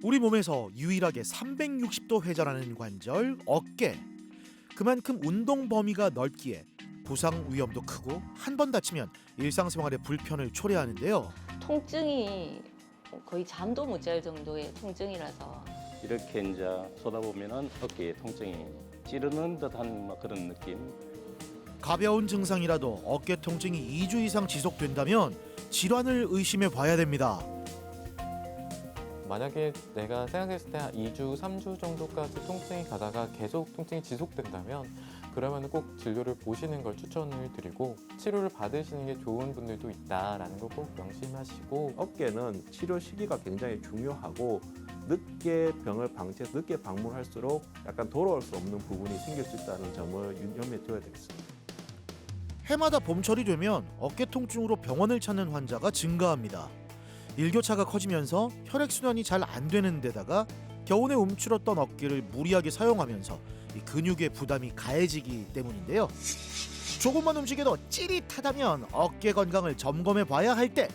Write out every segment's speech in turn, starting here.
우리 몸에서 유일하게 360도 회전하는 관절 어깨. 그만큼 운동 범위가 넓기에 부상 위험도 크고 한 번 다치면 일상생활에 불편을 초래하는데요. 통증이 거의 잠도 못 잘 정도의 통증이라서 이렇게 이제 쏟아보면은 어깨에 통증이 찌르는 듯한 뭐 그런 느낌. 가벼운 증상이라도 어깨 통증이 2주 이상 지속된다면 질환을 의심해 봐야 됩니다. 만약에 내가 생각했을 때 한 2주, 3주 정도까지 통증이 가다가 계속 통증이 지속된다면 그러면 꼭 진료를 보시는 걸 추천을 드리고 치료를 받으시는 게 좋은 분들도 있다라는 거 꼭 명심하시고 어깨는 치료 시기가 굉장히 중요하고 늦게 병을 방치해서 늦게 방문할수록 약간 돌아올 수 없는 부분이 생길 수 있다는 점을 염두에 둬야 되겠습니다. 해마다 봄철이 되면 어깨 통증으로 병원을 찾는 환자가 증가합니다. 일교차가 커지면서 혈액순환이 잘 안 되는 데다가 겨우내 움츠렀던 어깨를 무리하게 사용하면서 이 근육의 부담이 가해지기 때문인데요. 조금만 움직여도 찌릿하다면 어깨 건강을 점검해 봐야 할 때,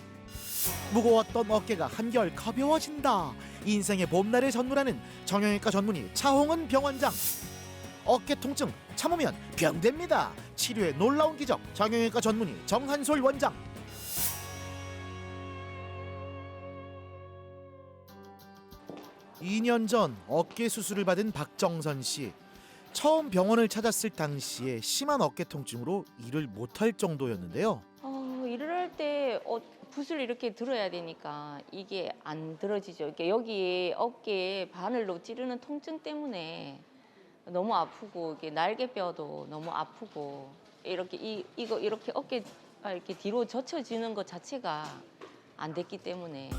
무거웠던 어깨가 한결 가벼워진다. 인생의 봄날을 선물하는 정형외과 전문의 차홍은 병원장. 어깨 통증 참으면 병됩니다. 치료의 놀라운 기적 정형외과 전문의 정한솔 원장. (2년) 전 어깨 수술을 받은 박정선 씨. 처음 병원을 찾았을 당시에 심한 어깨 통증으로 일을 못할 정도였는데요. 일을 할 때 붓을 이렇게 들어야 되니까 이게 안 들어지죠. 이렇게 여기에 어깨에 바늘로 찌르는 통증 때문에 너무 아프고 이게 날개뼈도 너무 아프고 이렇게 이거 이렇게 어깨가 이렇게 뒤로 젖혀지는 것 자체가 안 됐기 때문에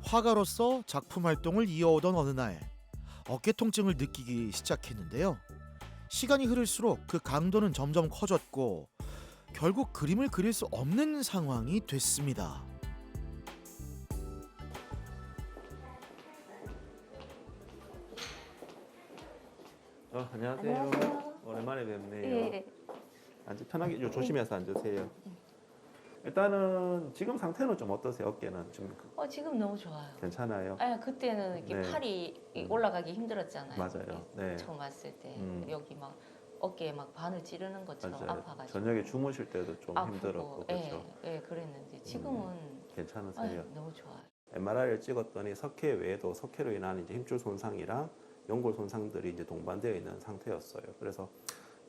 화가로서 작품 활동을 이어오던 어느 날 어깨 통증을 느끼기 시작했는데요. 시간이 흐를수록 그 강도는 점점 커졌고 결국 그림을 그릴 수 없는 상황이 됐습니다. 안녕하세요. 안녕하세요. 오랜만에 뵙네요. 예. 편하게 조심해서 앉으세요. 일단은 지금 상태는 좀 어떠세요? 어깨는 좀 지금 너무 좋아요. 괜찮아요? 그때는 이렇게 네. 팔이 올라가기 힘들었잖아요. 맞아요. 네. 처음 왔을 때 음. 여기 막 어깨에 막 바늘 찌르는 것처럼 맞아요. 아파가지고 저녁에 주무실 때도 좀 아프고, 힘들었고 그렇죠. 그랬는데 지금은 괜찮으세요? 너무 좋아요. MRI를 찍었더니 석회 외에도 석회로 인한 이제 힘줄 손상이랑 연골 손상들이 이제 동반되어 있는 상태였어요. 그래서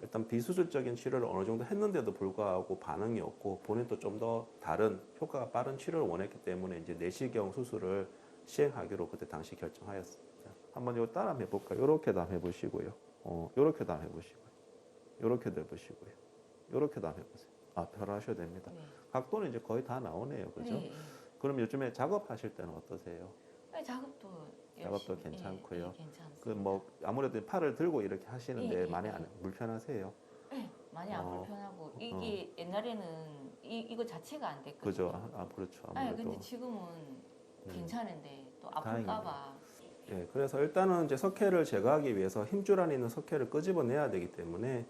일단 비수술적인 치료를 어느 정도 했는데도 불구하고 반응이 없고 본인도 좀 더 다른 효과가 빠른 치료를 원했기 때문에 이제 내시경 수술을 시행하기로 그때 당시 결정하였습니다. 한번 이거 따라 한번 해볼까요? 이렇게도 한번 해보시고요. 이렇게도 한번 해보시고요. 이렇게도 해보시고요. 이렇게도 한번 해보세요. 편하셔야 됩니다. 네. 각도는 이제 거의 다 나오네요. 그죠? 네. 그럼 요즘에 작업하실 때는 어떠세요? 작업도 작업도 열심히, 괜찮고요. 괜찮습니다. 그 뭐 아무래도 팔을 들고 이렇게 하시는데 예, 많이 예. 불편하세요? 많이 안 불편하고 이게 옛날에는 이거 자체가 안 됐거든요. 그죠? 그렇죠. 아무래도. 근데 지금은 괜찮은데 또 다행이네요. 아플까봐. 예, 그래서 일단은 이제 석회를 제거하기 위해서 힘줄 안에 있는 석회를 끄집어내야 되기 때문에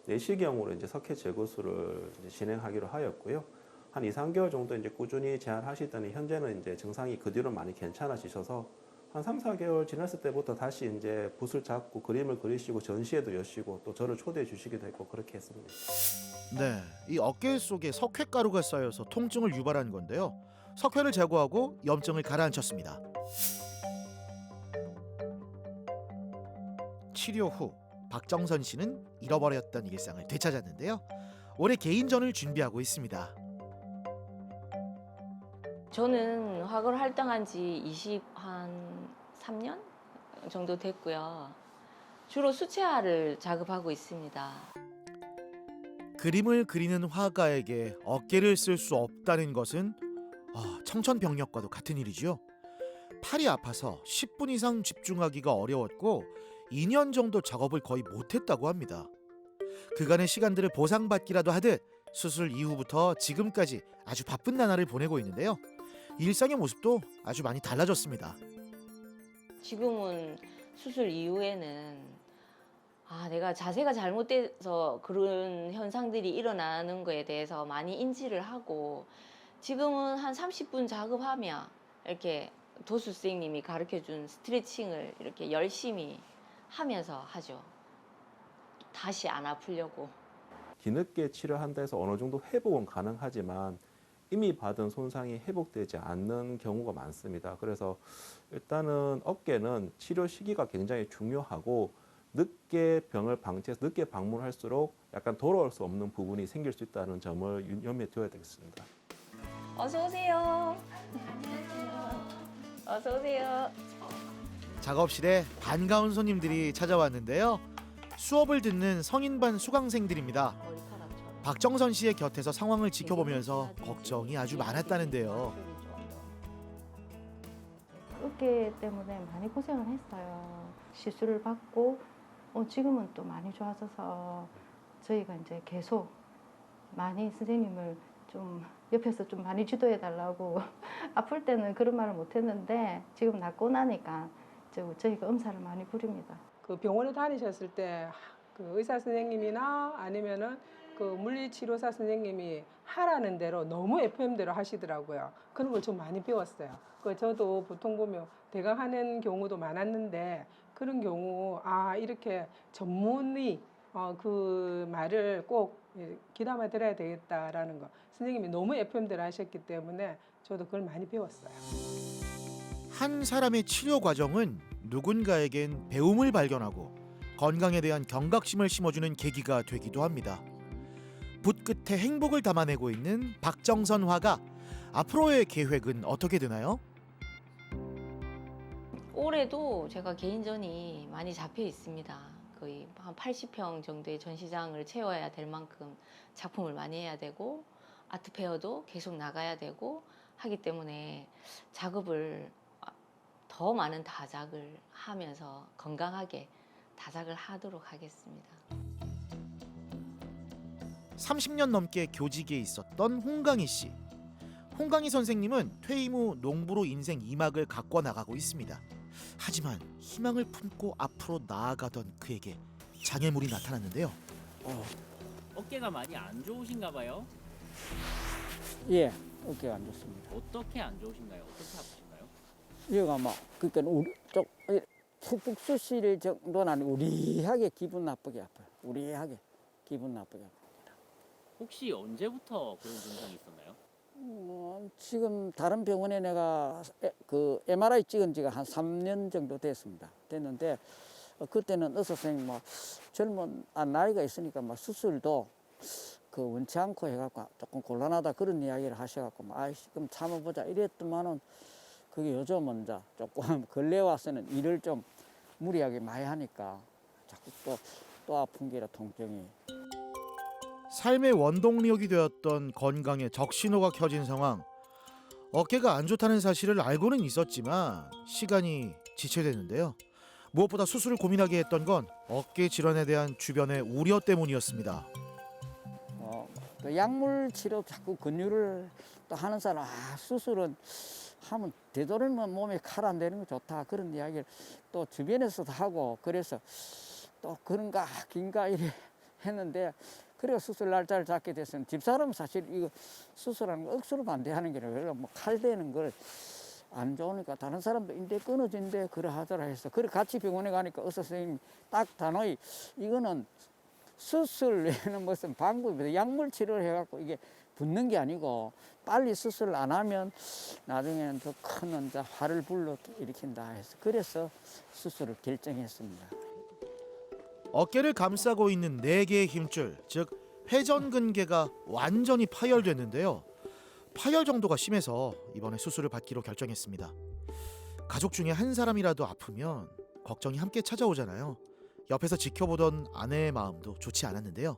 내시경으로 이제 석회 제거술을 이제 진행하기로 하였고요. 한 2, 3개월 정도 이제 꾸준히 제한하시더니 현재는 이제 증상이 그 뒤로 많이 괜찮아지셔서 한 3, 4개월 지났을 때부터 다시 이제 붓을 잡고 그림을 그리시고 전시회도 여시고 또 저를 초대해 주시기도 했고 그렇게 했습니다. 네, 이 어깨 속에 석회가루가 쌓여서 통증을 유발한 건데요. 석회를 제거하고 염증을 가라앉혔습니다. 치료 후 박정선 씨는 잃어버렸던 일상을 되찾았는데요. 올해 개인전을 준비하고 있습니다. 저는 화가로 활동한 지 23년 정도 됐고요. 주로 수채화를 작업하고 있습니다. 그림을 그리는 화가에게 어깨를 쓸 수 없다는 것은 청천벽력과도 같은 일이지요. 팔이 아파서 10분 이상 집중하기가 어려웠고 2년 정도 작업을 거의 못했다고 합니다. 그간의 시간들을 보상받기라도 하듯 수술 이후부터 지금까지 아주 바쁜 나날을 보내고 있는데요. 일상의 모습도 아주 많이 달라졌습니다. 지금은 수술 이후에는 내가 자세가 잘못돼서 그런 현상들이 일어나는 거에 대해서 많이 인지를 하고 지금은 한 30분 작업하면 이렇게 도수 선생님이 가르쳐준 스트레칭을 이렇게 열심히 하면서 하죠. 다시 안 아프려고. 뒤늦게 치료한다 해서 어느 정도 회복은 가능하지만 이미 받은 손상이 회복되지 않는 경우가 많습니다. 그래서 일단은 어깨는 치료 시기가 굉장히 중요하고 늦게 병을 방치해서 늦게 방문할수록 약간 돌아올 수 없는 부분이 생길 수 있다는 점을 염두에 둬야 되겠습니다. 어서 오세요. 안녕하세요. 어서 오세요. 작업실에 반가운 손님들이 찾아왔는데요. 수업을 듣는 성인반 수강생들입니다. 머리카락처럼. 박정선 씨의 곁에서 상황을 지켜보면서 걱정이 아주 많았다는데요. 어깨 때문에 많이 고생을 했어요. 시술을 받고 지금은 또 많이 좋아져서 저희가 이제 계속 많이 선생님을 좀 옆에서 좀 많이 지도해 달라고 아플 때는 그런 말을 못 했는데 지금 낫고 나니까 저희가 엄살을 많이 부립니다. 그 병원에 다니셨을 때 그 의사 선생님이나 아니면은 그 물리치료사 선생님이 하라는 대로 너무 FM대로 하시더라고요. 그런 걸 좀 많이 배웠어요. 그 저도 보통 보면 대강 하는 경우도 많았는데 그런 경우 이렇게 전문의 그 말을 꼭 귀담아 들어야 되겠다라는 거. 선생님이 너무 FM대로 하셨기 때문에 저도 그걸 많이 배웠어요. 한 사람의 치료 과정은 누군가에겐 배움을 발견하고 건강에 대한 경각심을 심어주는 계기가 되기도 합니다. 붓 끝에 행복을 담아내고 있는 박정선 화가 앞으로의 계획은 어떻게 되나요? 올해도 제가 개인전이 많이 잡혀 있습니다. 거의 한 80평 정도의 전시장을 채워야 될 만큼 작품을 많이 해야 되고 아트페어도 계속 나가야 되고 하기 때문에 작업을 더 많은 다작을 하면서 건강하게 다작을 하도록 하겠습니다. 30년 넘게 교직에 있었던 홍강희 씨. 홍강희 선생님은 퇴임 후 농부로 인생 2막을 가꿔 나가고 있습니다. 하지만 희망을 품고 앞으로 나아가던 그에게 장애물이 나타났는데요. 어깨가 많이 안 좋으신가 봐요. 예, 어깨가 안 좋습니다. 어떻게 안 좋으신가요? 어떻게 아프신가요? 얘가 막 그러니까 우리 쪽 푹푹 쑤실 정도는 아니고 우리하게 기분 나쁘게 아파요. 우리하게 기분 나쁘게 아파요. 혹시 언제부터 그런 증상이 있었나요? 지금 다른 병원에 내가 그 MRI 찍은 지가 한 3년 정도 됐습니다. 됐는데 그때는 의사 선생님 뭐 젊은 나이가 있으니까 막 수술도 그 원치 않고 해갖고 조금 곤란하다 그런 이야기를 하셔갖고 그럼 참아보자 이랬더만은 그게 요즘은 이제 조금 근래 와서는 일을 좀 무리하게 많이 하니까 자꾸 또 아픈 게라 통증이. 삶의 원동력이 되었던 건강에 적신호가 켜진 상황. 어깨가 안 좋다는 사실을 알고는 있었지만 시간이 지체됐는데요. 무엇보다 수술을 고민하게 했던 건 어깨 질환에 대한 주변의 우려 때문이었습니다. 그 약물 치료 자꾸 근육을 또 하는 사람 수술은 하면 되도록이면 몸에 칼 안 되는 거 좋다 그런 이야기를 또 주변에서도 하고 그래서 또 그런가 긴가 이래 했는데 그래가 수술 날짜를 잡게 됐으면 집사람은 사실 이거 수술하는 거 억수로 반대하는 게 아니라 뭐 칼 대는 걸 안 좋으니까 다른 사람도 인대 끊어진대 그래 하더라 해서 그래 같이 병원에 가니까 의사 선생님이 딱 단호히 이거는 수술 외에는 무슨 방법이 약물 치료를 해갖고 이게 붙는 게 아니고 빨리 수술 안 하면 나중에는 더 큰 화를 불러 일으킨다 해서 그래서 수술을 결정했습니다. 어깨를 감싸고 있는 4개의 힘줄, 즉 회전근개가 완전히 파열됐는데요. 파열 정도가 심해서 이번에 수술을 받기로 결정했습니다. 가족 중에 한 사람이라도 아프면 걱정이 함께 찾아오잖아요. 옆에서 지켜보던 아내의 마음도 좋지 않았는데요.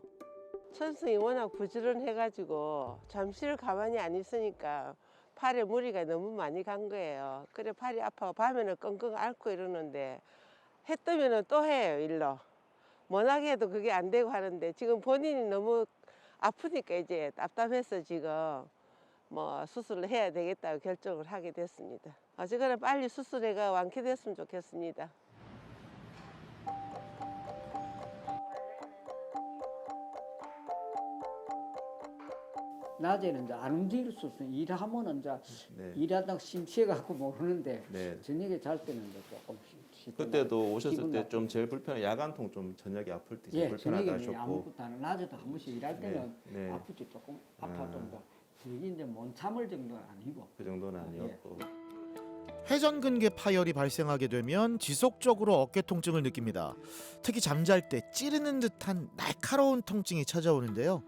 천승이 워낙 부지런해가지고 잠시를 가만히 안 있으니까 팔에 무리가 너무 많이 간 거예요. 그래 팔이 아파서 밤에는 끙끙 앓고 이러는데 해 뜨면 또 해요 일로. 워낙에 해도 그게 안 되고 하는데 지금 본인이 너무 아프니까 이제 답답해서 지금 뭐 수술을 해야 되겠다고 결정을 하게 됐습니다. 어쨌거나 빨리 수술해가 완쾌됐으면 좋겠습니다. 낮에는 이제 안 움직일 수 없어요. 일하면은 이제 네. 일하다가 심취해갖고 모르는데 네. 저녁에 잘 때는 이제 조금 그때도 오셨을 기분 때 좀 나쁘고. 제일 불편한 야간통 좀 저녁에 아플 때 예, 불편하다 저녁에는 하셨고. 아무것도 안 하고 낮에도 한 번씩 일할 때는 네. 아프지 조금 아파도 되게 이제 못 참을 정도는 아니고. 그 정도는 아니었고. 회전근개 파열이 발생하게 되면 지속적으로 어깨 통증을 느낍니다. 특히 잠잘 때 찌르는 듯한 날카로운 통증이 찾아오는데요.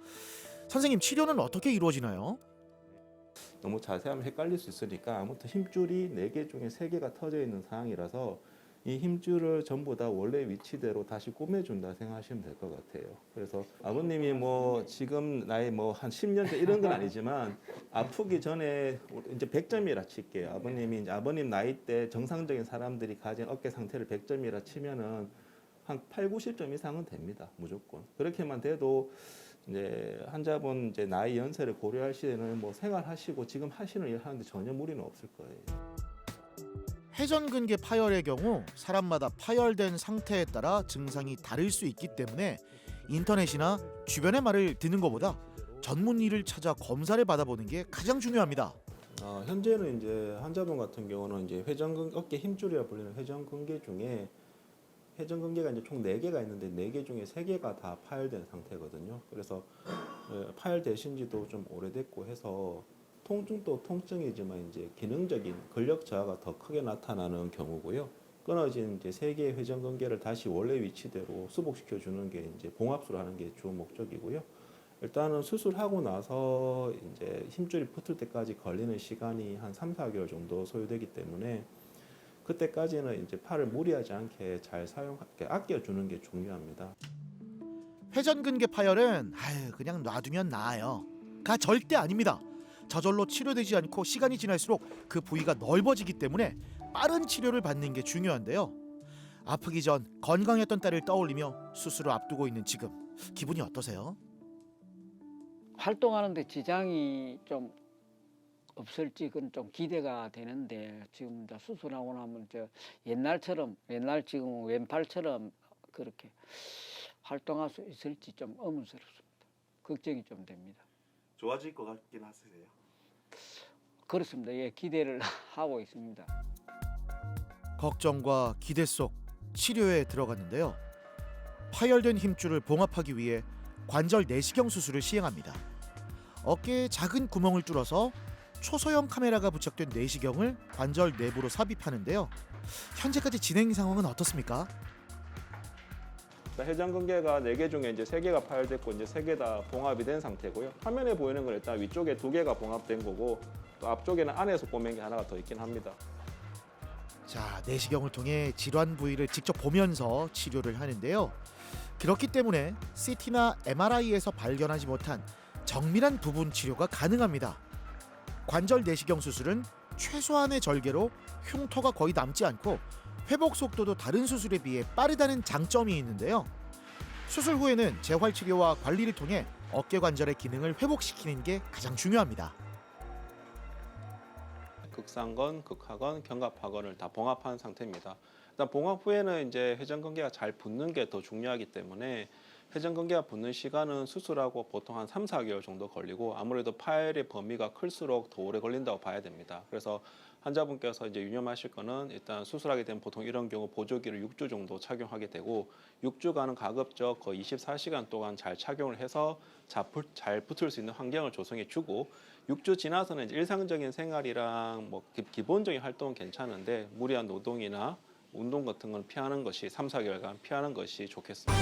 선생님, 치료는 어떻게 이루어지나요? 너무 자세하면 헷갈릴 수 있으니까 아무튼 힘줄이 4개 중에 3개가 터져 있는 상황이라서 이 힘줄을 전부 다 원래 위치대로 다시 꼬매준다 생각하시면 될 것 같아요. 그래서 아버님이 뭐 지금 나이 뭐 한 10년 전 이런 건 아니지만 아프기 전에 이제 100점이라 칠게요. 아버님이 이제 아버님 나이 때 정상적인 사람들이 가진 어깨 상태를 100점이라 치면은 한 8, 90점 이상은 됩니다. 무조건. 그렇게만 돼도 이제 환자분 이제 나이 연세를 고려할 시에는 뭐 생활하시고 지금 하시는 일 하는데 전혀 무리는 없을 거예요. 회전근개 파열의 경우 사람마다 파열된 상태에 따라 증상이 다를 수 있기 때문에 인터넷이나 주변의 말을 듣는 것보다 전문의를 찾아 검사를 받아보는 게 가장 중요합니다. 현재는 이제 환자분 같은 경우는 이제 어깨 힘줄이라 불리는 회전근개 중에 회전근개가 이제 총 4개가 있는데 4개 중에 3개가 다 파열된 상태거든요. 그래서 파열되신 지도 좀 오래됐고 해서 통증도 통증이지만 이제 기능적인 근력 저하가 더 크게 나타나는 경우고요. 끊어진 이제 3개의 회전근개를 다시 원래 위치대로 수복시켜 주는 게 이제 봉합술을 하는 게 주 목적이고요. 일단은 수술하고 나서 이제 힘줄이 붙을 때까지 걸리는 시간이 한 3, 4개월 정도 소요되기 때문에 그때까지는 이제 팔을 무리하지 않게 잘 아껴주는 게 중요합니다. 회전근개 파열은 그냥 놔두면 나아요. 가 절대 아닙니다. 저절로 치료되지 않고 시간이 지날수록 그 부위가 넓어지기 때문에 빠른 치료를 받는 게 중요한데요. 아프기 전 건강했던 때를 떠올리며 수술을 앞두고 있는 지금 기분이 어떠세요? 활동하는데 지장이 좀 없을지 그건 좀 기대가 되는데 지금 이제 수술하고 나면 옛날 지금 왼팔처럼 그렇게 활동할 수 있을지 좀 의문스럽습니다. 걱정이 좀 됩니다. 좋아질 것 같긴 하세요? 그렇습니다. 예, 기대를 하고 있습니다. 걱정과 기대 속 치료에 들어갔는데요. 파열된 힘줄을 봉합하기 위해 관절 내시경 수술을 시행합니다. 어깨에 작은 구멍을 뚫어서 초소형 카메라가 부착된 내시경을 관절 내부로 삽입하는데요. 현재까지 진행 상황은 어떻습니까? 회전근개가 4개 중에 이제 3개가 파열됐고 이제 3개 다 봉합이 된 상태고요. 화면에 보이는 건 일단 위쪽에 2개가 봉합된 거고 또 앞쪽에는 안에서 꼬맨 게 하나가 더 있긴 합니다. 자, 내시경을 통해 질환 부위를 직접 보면서 치료를 하는데요. 그렇기 때문에 CT나 MRI에서 발견하지 못한 정밀한 부분 치료가 가능합니다. 관절 내시경 수술은 최소한의 절개로 흉터가 거의 남지 않고 회복 속도도 다른 수술에 비해 빠르다는 장점이 있는데요. 수술 후에는 재활 치료와 관리를 통해 어깨 관절의 기능을 회복시키는 게 가장 중요합니다. 극상건, 극하건, 견갑하건을 다 봉합한 상태입니다. 일단 봉합 후에는 이제 회전근개가 잘 붙는 게 더 중요하기 때문에 회전근개가 붙는 시간은 수술하고 보통 한 3, 4개월 정도 걸리고 아무래도 파열의 범위가 클수록 더 오래 걸린다고 봐야 됩니다. 그래서 환자분께서 이제 유념하실 거는 일단 수술하게 되면 보통 이런 경우 보조기를 6주 정도 착용하게 되고 6주간은 가급적 거의 24시간 동안 잘 착용을 해서 잘 붙을 수 있는 환경을 조성해 주고 6주 지나서는 이제 일상적인 생활이랑 뭐 기본적인 활동은 괜찮은데 무리한 노동이나 운동 같은 건 피하는 것이 3, 4개월간 피하는 것이 좋겠습니다.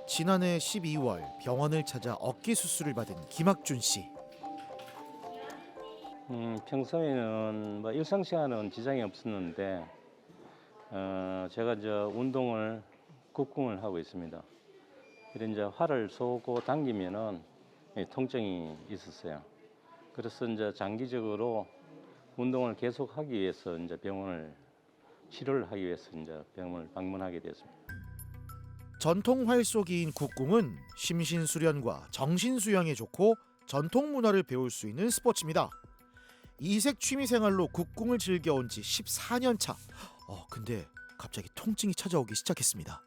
지난해 12월 병원을 찾아 어깨 수술을 받은 김학준 씨. 평소에는 뭐 일상생활은 지장이 없었는데 제가 이제 운동을 국궁을 하고 있습니다. 이런 이제 활을 쏘고 당기면은 통증이 있었어요. 그래서 이제 장기적으로 운동을 계속하기 위해서 이제 병원을 치료를 하기 위해서 이제 병원을 방문하게 되었습니다. 전통 활쏘기인 국궁은 심신수련과 정신수양에 좋고 전통 문화를 배울 수 있는 스포츠입니다. 이색 취미생활로 국궁을 즐겨온 지 14년 차. 근데 갑자기 통증이 찾아오기 시작했습니다.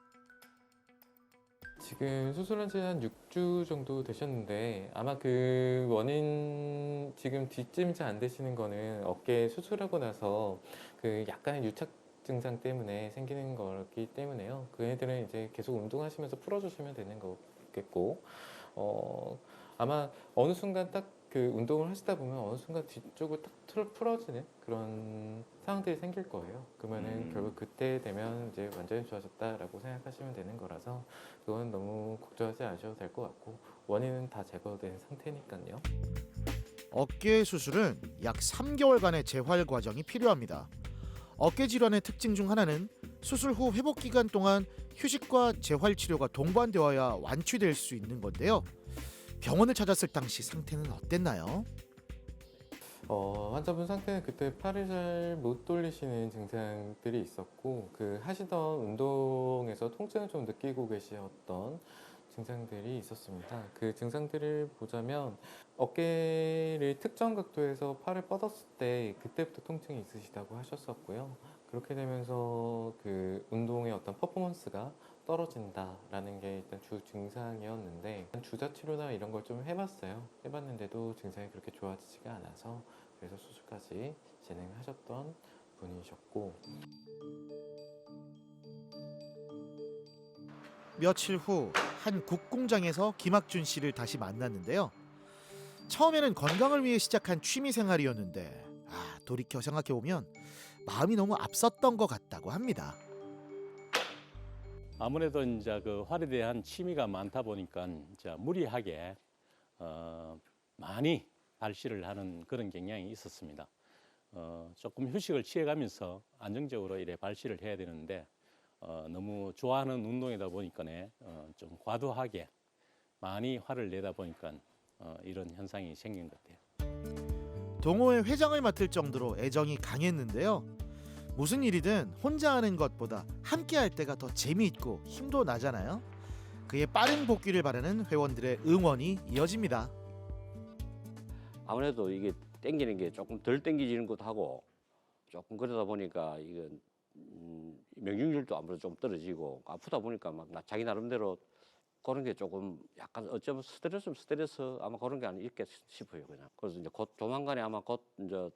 지금 수술한 지 한 6주 정도 되셨는데 아마 그 원인 지금 뒤쯤지 안 되시는 거는 어깨 수술하고 나서 그 약간의 유착 증상 때문에 생기는 거기 때문에요. 그 애들은 이제 계속 운동하시면서 풀어주시면 되는 거겠고, 아마 어느 순간 딱 그 운동을 하시다 보면 어느 순간 뒤쪽을 딱 풀어지는 그런 상황들이 생길 거예요. 그러면은 결국 그때 되면 이제 완전히 좋아졌다라고 생각하시면 되는 거라서 그건 너무 걱정하지 않으셔도 될 것 같고 원인은 다 제거된 상태니까요. 어깨 수술은 약 3개월간의 재활 과정이 필요합니다. 어깨 질환의 특징 중 하나는 수술 후 회복 기간 동안 휴식과 재활 치료가 동반되어야 완치될 수 있는 건데요. 병원을 찾았을 당시 상태는 어땠나요? 환자분 상태는 그때 팔을 잘 못 돌리시는 증상들이 있었고 그 하시던 운동에서 통증을 좀 느끼고 계셨던 증상들이 있었습니다. 그 증상들을 보자면 어깨를 특정 각도에서 팔을 뻗었을 때 그때부터 통증이 있으시다고 하셨었고요. 그렇게 되면서 그 운동의 어떤 퍼포먼스가 떨어진다라는 게 일단 주 증상이었는데 주사 치료나 이런 걸 좀 해봤어요. 해봤는데도 증상이 그렇게 좋아지지가 않아서 그래서 수술까지 진행하셨던 분이셨고 며칠 후 한 국궁장에서 김학준 씨를 다시 만났는데요. 처음에는 건강을 위해 시작한 취미 생활이었는데 돌이켜 생각해보면 마음이 너무 앞섰던 것 같다고 합니다. 아무래도 이제 그 활에 대한 취미가 많다 보니까 이제 무리하게 많이 발시를 하는 그런 경향이 있었습니다. 조금 휴식을 취해가면서 안정적으로 이래 발시를 해야 되는데 너무 좋아하는 운동이다 보니까 좀 과도하게 많이 화를 내다 보니까 이런 현상이 생긴 것 같아요. 동호회 회장을 맡을 정도로 애정이 강했는데요. 무슨 일이든 혼자 하는 것보다 함께 할 때가 더 재미있고 힘도 나잖아요. 그의 빠른 복귀를 바라는 회원들의 응원이 이어집니다. 아무래도 이게 땡기는 게 조금 덜 땡기지는 것도 하고 조금 그러다 보니까 이건 명중률도 아무래도 좀 떨어지고 아프다 보니까 막 자기 나름대로 그런 게 조금 약간 어쩌면 스트레스 아마 그런 게 아닐까 싶어요 그냥. 그래서 이제 곧 조만간에 아마 곧 이제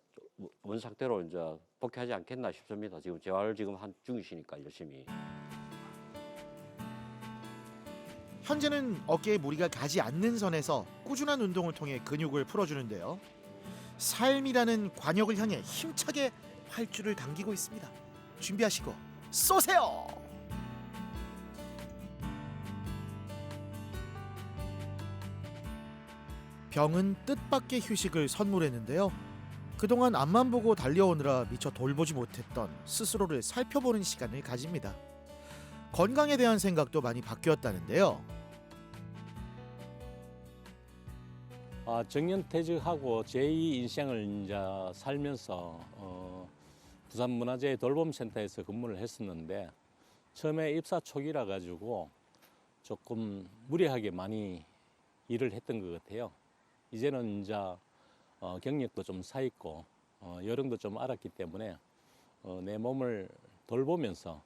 원 상태로 이제 복귀하지 않겠나 싶습니다. 지금 재활 지금 한 중이시니까 열심히. 현재는 어깨에 무리가 가지 않는 선에서 꾸준한 운동을 통해 근육을 풀어주는데요. 삶이라는 관역을 향해 힘차게 활주를 당기고 있습니다. 준비하시고 쏘세요! 병은 뜻밖의 휴식을 선물했는데요. 그동안 앞만 보고 달려오느라 미처 돌보지 못했던 스스로를 살펴보는 시간을 가집니다. 건강에 대한 생각도 많이 바뀌었다는데요. 정년퇴직하고 제2 인생을 이제 살면서 부산문화재 돌봄센터에서 근무를 했었는데 처음에 입사 초기라 가지고 조금 무리하게 많이 일을 했던 것 같아요. 이제는 이제 경력도 좀 차 있고 요령도 좀 알았기 때문에 내 몸을 돌보면서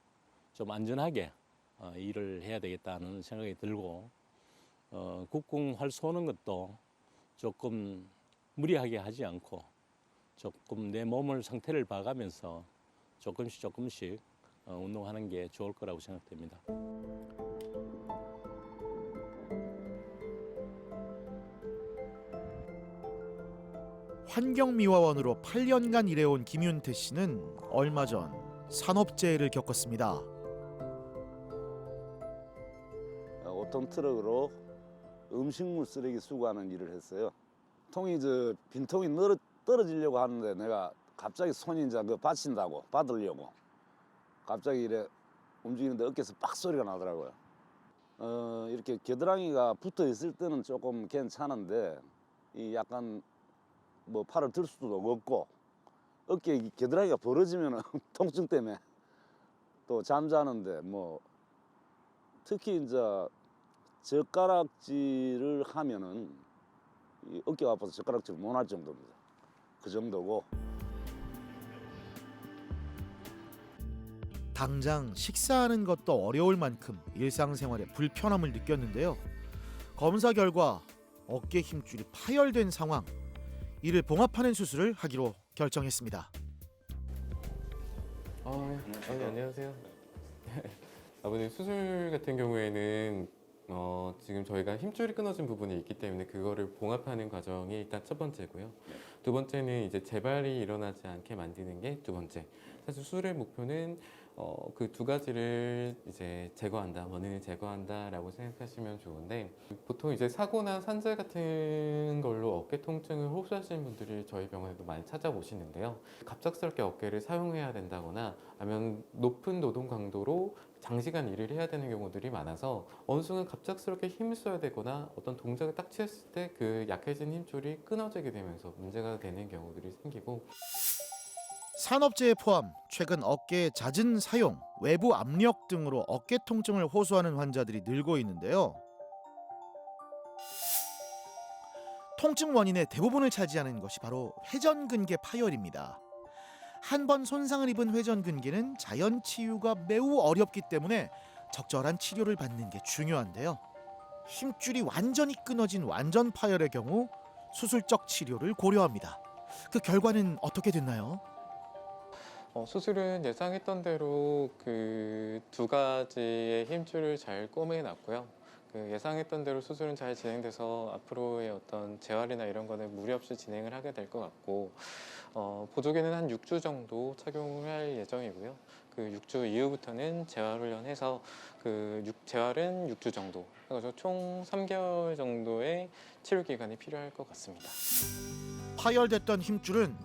좀 안전하게 일을 해야 되겠다는 생각이 들고 국궁 활 쏘는 것도 조금 무리하게 하지 않고 조금 내 몸을 상태를 봐가면서 조금씩 운동하는 게 좋을 거라고 생각됩니다. 환경미화원으로 8년간 일해온 김윤태 씨는 얼마 전 산업재해를 겪었습니다. 5톤 트럭으로 음식물 쓰레기 수거하는 일을 했어요. 통이 빈통이 떨어지려고 하는데 내가 갑자기 손이 이제 그 받친다고 받으려고 갑자기 이래 움직이는데 어깨에서 빡 소리가 나더라고요. 이렇게 겨드랑이가 붙어 있을 때는 조금 괜찮은데 이 약간 뭐 팔을 들 수도 없고 어깨 겨드랑이가 벌어지면 통증 때문에 또 잠자는데 뭐 특히 이제 젓가락질을 하면은 이 어깨가 아파서 젓가락질을 못 할 정도입니다. 그 정도고. 당장 식사하는 것도 어려울 만큼 일상생활에 불편함을 느꼈는데요. 검사 결과 어깨 힘줄이 파열된 상황. 이를 봉합하는 수술을 하기로 결정했습니다. 안녕하세요. 아버님 수술 같은 경우에는 지금 저희가 힘줄이 끊어진 부분이 있기 때문에 그거를 봉합하는 과정이 일단 첫 번째고요. 두 번째는 이제 재발이 일어나지 않게 만드는 게 두 번째. 사실 수술의 목표는 그 두 가지를 이제 제거한다, 원인을 제거한다라고 생각하시면 좋은데 보통 이제 사고나 산재 같은 걸로 어깨 통증을 호소하시는 분들이 저희 병원에도 많이 찾아오시는데요. 갑작스럽게 어깨를 사용해야 된다거나 아니면 높은 노동 강도로 장시간 일을 해야 되는 경우들이 많아서 어느 순간 갑작스럽게 힘을 써야 되거나 어떤 동작을 딱 취했을 때 그 약해진 힘줄이 끊어지게 되면서 문제가 되는 경우들이 생기고 산업재해 포함 최근 어깨의 잦은 사용, 외부 압력 등으로 어깨 통증을 호소하는 환자들이 늘고 있는데요. 통증 원인의 대부분을 차지하는 것이 바로 회전근개 파열입니다. 한 번 손상을 입은 회전근개는 자연 치유가 매우 어렵기 때문에 적절한 치료를 받는 게 중요한데요. 힘줄이 완전히 끊어진 완전 파열의 경우 수술적 치료를 고려합니다. 그 결과는 어떻게 됐나요? 수술은 예상했던 대로 그 두 가지의 힘줄을 잘 꼬매놨고요. 그 예상했던 대로 수술은 잘 진행돼서 앞으로의 어떤 재활이나 이런 거는 무리 없이 진행을 하게 될 것 같고 보조개는 한 6주 정도 착용을 할 예정이고요. 그 6주 이후부터는 재활훈련해서 재활은 6주 정도 그래서 총 3개월 정도의 치료 기간이 필요할 것 같습니다. 파열됐던 힘줄은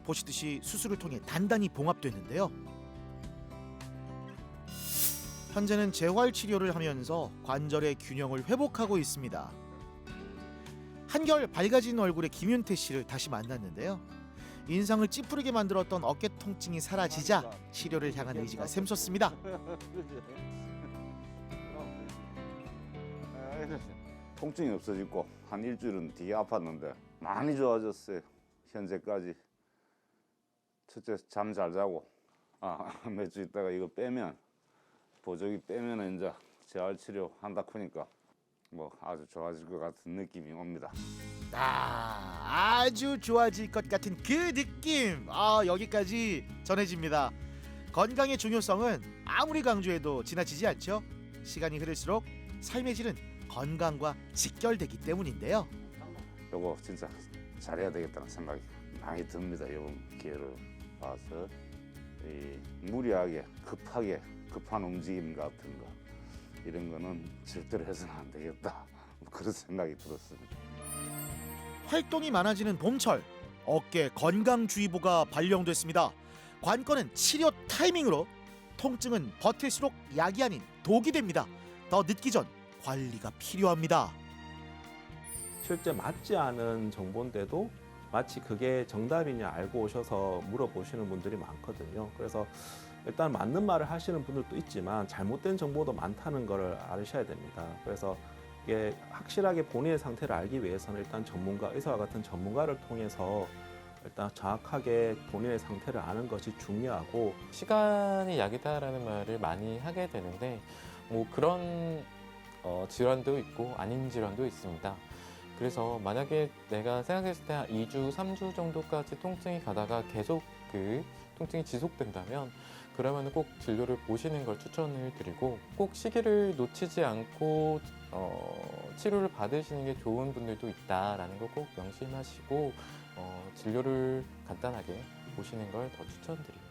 보시듯이 수술을 통해 단단히 봉합됐는데요. 현재는 재활 치료를 하면서 관절의 균형을 회복하고 있습니다. 한결 밝아진 얼굴의 김윤태 씨를 다시 만났는데요. 인상을 찌푸리게 만들었던 어깨 통증이 사라지자 치료를 향한 의지가 샘솟습니다. 통증이 없어지고 한 일주일은 되게 아팠는데 많이 좋아졌어요. 현재까지. 첫째 잠 잘 자고 몇 주 있다가 이거 빼면 보조기 빼면 이제 재활 치료 한다 크니까 뭐 아주 좋아질 것 같은 느낌이 옵니다. 아주 좋아질 것 같은 그 느낌 여기까지 전해집니다. 건강의 중요성은 아무리 강조해도 지나치지 않죠. 시간이 흐를수록 삶의 질은 건강과 직결되기 때문인데요. 요거 진짜 잘해야 되겠다는 생각이 많이 듭니다. 이번 기회를 봐서 무리하게 급한 움직임 같은 거 이런 거는 절대로 해서는 안 되겠다. 그런 생각이 들었습니다. 활동이 많아지는 봄철 어깨 건강주의보가 발령됐습니다. 관건은 치료 타이밍으로 통증은 버틸수록 약이 아닌 독이 됩니다. 더 늦기 전 관리가 필요합니다. 실제 맞지 않은 정보인데도 마치 그게 정답이냐 알고 오셔서 물어보시는 분들이 많거든요. 그래서 일단 맞는 말을 하시는 분들도 있지만 잘못된 정보도 많다는 걸 아셔야 됩니다. 그래서 이게 확실하게 본인의 상태를 알기 위해서는 일단 의사와 같은 전문가를 통해서 일단 정확하게 본인의 상태를 아는 것이 중요하고 시간이 약이다라는 말을 많이 하게 되는데 뭐 그런 질환도 있고 아닌 질환도 있습니다. 그래서 만약에 내가 생각했을 때 한 2주, 3주 정도까지 통증이 가다가 계속 그 통증이 지속된다면 그러면 꼭 진료를 보시는 걸 추천을 드리고 꼭 시기를 놓치지 않고 치료를 받으시는 게 좋은 분들도 있다라는 걸 꼭 명심하시고 진료를 간단하게 보시는 걸 더 추천드립니다.